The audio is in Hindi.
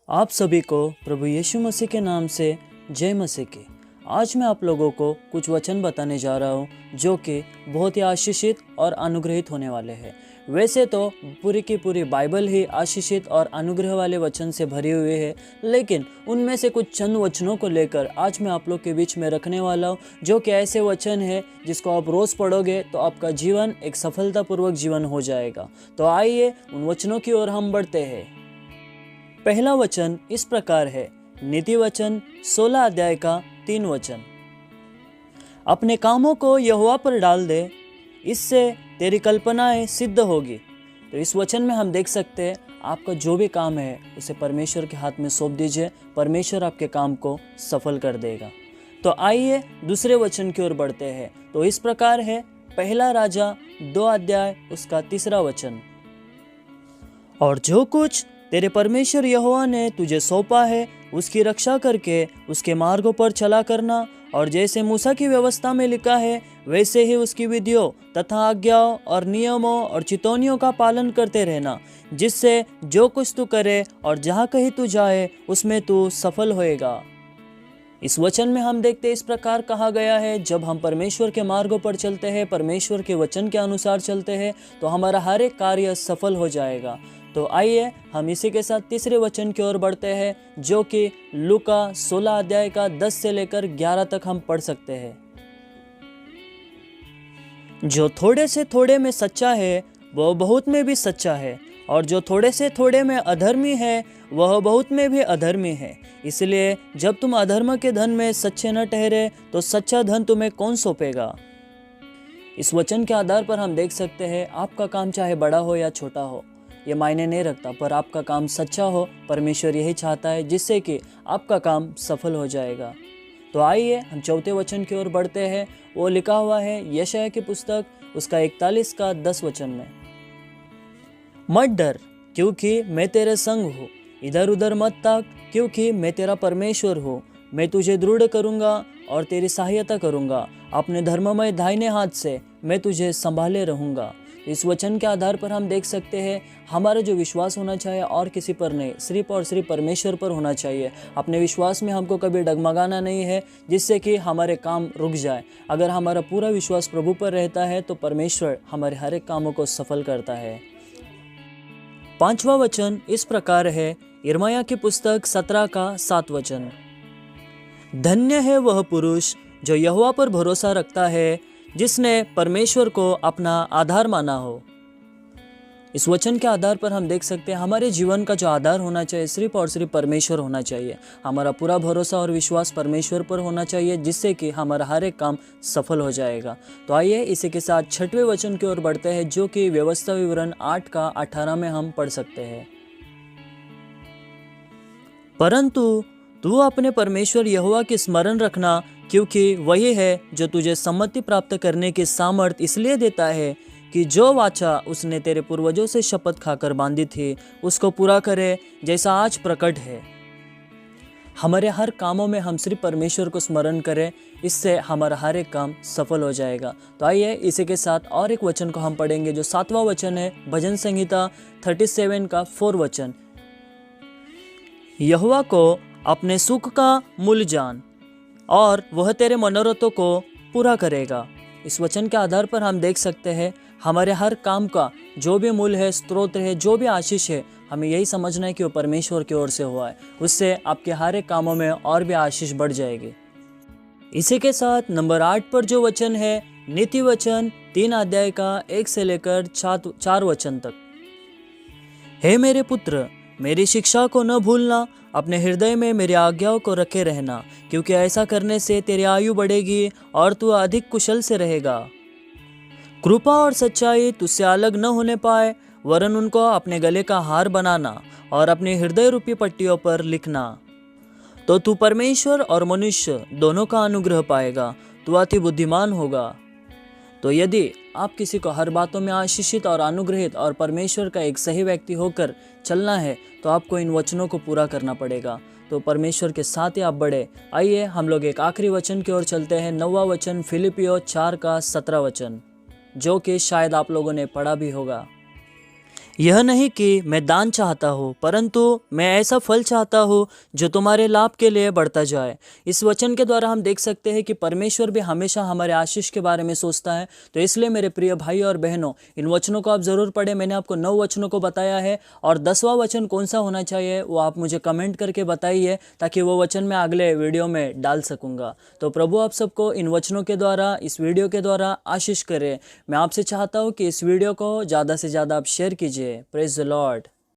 आप सभी को प्रभु यीशु मसीह के नाम से जय मसीह की। आज मैं आप लोगों को कुछ वचन बताने जा रहा हूँ जो कि बहुत ही आशीषित और अनुग्रहित होने वाले हैं। वैसे तो पूरी की पूरी बाइबल ही आशीषित और अनुग्रह वाले वचन से भरी हुई है, लेकिन उनमें से कुछ चंद वचनों को लेकर आज मैं आप लोग के बीच में रखने वाला हूँ, जो कि ऐसे वचन है जिसको आप रोज़ पढ़ोगे तो आपका जीवन एक सफलतापूर्वक जीवन हो जाएगा। तो आइए उन वचनों की ओर हम बढ़ते हैं। पहला वचन इस प्रकार है, नीति वचन 16 अध्याय का 3 वचन। अपने कामों को यहोवा पर डाल दे, इससे तेरी कल्पनाएं सिद्ध होगी। तो इस वचन में हम देख सकते हैं आपका जो भी काम है उसे परमेश्वर के हाथ में सौंप दीजिए, परमेश्वर आपके काम को सफल कर देगा। तो आइए दूसरे वचन की ओर बढ़ते हैं। तो इस प्रकार है, पहला राजा 2 अध्याय उसका 3 वचन। और जो कुछ तेरे परमेश्वर यहोवा ने तुझे सौंपा है उसकी रक्षा करके उसके मार्गों पर चला करना, और जैसे मूसा की व्यवस्था में लिखा है वैसे ही उसकी विधियों तथा आज्ञाओं और नियमों और चितौनियों का पालन करते रहना, जिससे जो कुछ तू करे और जहाँ कहीं तू जाए उसमें तू सफल होएगा। इस वचन में हम देखते इस प्रकार कहा गया है, जब हम परमेश्वर के मार्गों पर चलते हैं, परमेश्वर के वचन के अनुसार चलते हैं, तो हमारा हर एक कार्य सफल हो जाएगा। तो आइए हम इसी के साथ तीसरे वचन की ओर बढ़ते हैं, जो कि लूका 16 अध्याय का 10 से लेकर 11 तक हम पढ़ सकते हैं। जो थोड़े से थोड़े में सच्चा है वह बहुत में भी सच्चा है, और जो थोड़े से थोड़े में अधर्मी है वह बहुत में भी अधर्मी है। इसलिए जब तुम अधर्म के धन में सच्चे न ठहरे तो सच्चा धन तुम्हें कौन सौंपेगा। इस वचन के आधार पर हम देख सकते हैं आपका काम चाहे बड़ा हो या छोटा हो, ये मायने नहीं रखता, पर आपका काम सच्चा हो, परमेश्वर यही चाहता है, जिससे कि आपका काम सफल हो जाएगा। तो आइए हम चौथे वचन की ओर बढ़ते हैं। वो लिखा हुआ है यशायाह की पुस्तक उसका 41 का 10 वचन में, मत डर क्योंकि मैं तेरे संग हूँ, इधर उधर मत ताक क्योंकि मैं तेरा परमेश्वर हूँ। मैं तुझे दृढ़ करूँगा और तेरी सहायता करूँगा, अपने धर्ममय दाहिने हाथ से मैं तुझे संभाले रहूँगा। इस वचन के आधार पर हम देख सकते हैं हमारा जो विश्वास होना चाहिए और किसी पर नहीं, सिर्फ और सिर्फ परमेश्वर पर होना चाहिए। अपने विश्वास में हमको कभी डगमगाना नहीं है, जिससे कि हमारे काम रुक जाए। अगर हमारा पूरा विश्वास प्रभु पर रहता है तो परमेश्वर हमारे हर एक कामों को सफल करता है। 5वां वचन इस प्रकार है, यिर्मयाह की पुस्तक 17 का 7 वचन। धन्य है वह पुरुष जो यहोवा पर भरोसा रखता है, जिसने परमेश्वर को अपना आधार माना हो। इस वचन के आधार पर हम देख सकते हैं हमारे जीवन का जो आधार होना चाहिए सिर्फ और सिर्फ परमेश्वर होना चाहिए। हमारा पूरा भरोसा और विश्वास परमेश्वर पर होना चाहिए, जिससे कि हमारा हर एक काम सफल हो जाएगा। तो आइए इसी के साथ 6वें वचन की ओर बढ़ते हैं, जो कि व्यवस्था विवरण 8 का 18 में हम पढ़ सकते हैं। परंतु तू अपने परमेश्वर यहोवा की स्मरण रखना, क्योंकि वही है जो तुझे सम्मति प्राप्त करने की सामर्थ इसलिए देता है कि जो वाचा उसने तेरे पूर्वजों से शपथ खाकर बांधी थी उसको पूरा करे, जैसा आज प्रकट है। हमारे हर कामों में हम सिर्फ परमेश्वर को स्मरण करें, इससे हमारा हर एक काम सफल हो जाएगा। तो आइए इसी के साथ और एक वचन को हम पढ़ेंगे, जो 7वां वचन है, भजन संहिता 37 का 4 वचन। यहोवा को अपने सुख का मूल जान, और वह तेरे मनोरथों को पूरा करेगा। इस वचन के आधार पर हम देख सकते हैं हमारे हर काम का जो भी मूल है, स्रोत है, जो भी आशीष है, हमें यही समझना है कि वो परमेश्वर की ओर से हुआ है। उससे आपके हर एक कामों में और भी आशीष बढ़ जाएगी। इसी के साथ नंबर 8 पर जो वचन है, नीति वचन 3 अध्याय का 1 से लेकर 4 वचन तक। हे मेरे पुत्र, मेरी शिक्षा को न भूलना, अपने हृदय में मेरी आज्ञाओं को रखे रहना, क्योंकि ऐसा करने से तेरी आयु बढ़ेगी और तू अधिक कुशल से रहेगा। कृपा और सच्चाई तुझसे अलग न होने पाए, वरन उनको अपने गले का हार बनाना और अपने हृदय रूपी पट्टियों पर लिखना। तो तू परमेश्वर और मनुष्य दोनों का अनुग्रह पाएगा, तू अति बुद्धिमान होगा। तो यदि आप किसी को हर बातों में आशीषित और अनुग्रहित और परमेश्वर का एक सही व्यक्ति होकर चलना है, तो आपको इन वचनों को पूरा करना पड़ेगा। तो परमेश्वर के साथ ही आप बढ़े। आइए हम लोग एक आखिरी वचन की ओर चलते हैं, 9वां वचन, फिलिपियों 4 का 17 वचन, जो कि शायद आप लोगों ने पढ़ा भी होगा। यह नहीं कि मैं दान चाहता हूँ, परंतु मैं ऐसा फल चाहता हूँ जो तुम्हारे लाभ के लिए बढ़ता जाए। इस वचन के द्वारा हम देख सकते हैं कि परमेश्वर भी हमेशा हमारे आशीष के बारे में सोचता है। तो इसलिए मेरे प्रिय भाई और बहनों, इन वचनों को आप ज़रूर पढ़ें। मैंने आपको 9 वचनों को बताया है, और 10वां वचन कौन सा होना चाहिए वो आप मुझे कमेंट करके बताइए, ताकि वो वचन मैं अगले वीडियो में डाल सकूँगा। तो प्रभु आप सबको इन वचनों के द्वारा, इस वीडियो के द्वारा आशीष करे। मैं आपसे चाहता हूँ कि इस वीडियो को ज़्यादा से ज़्यादा आप शेयर कीजिए। Praise the Lord.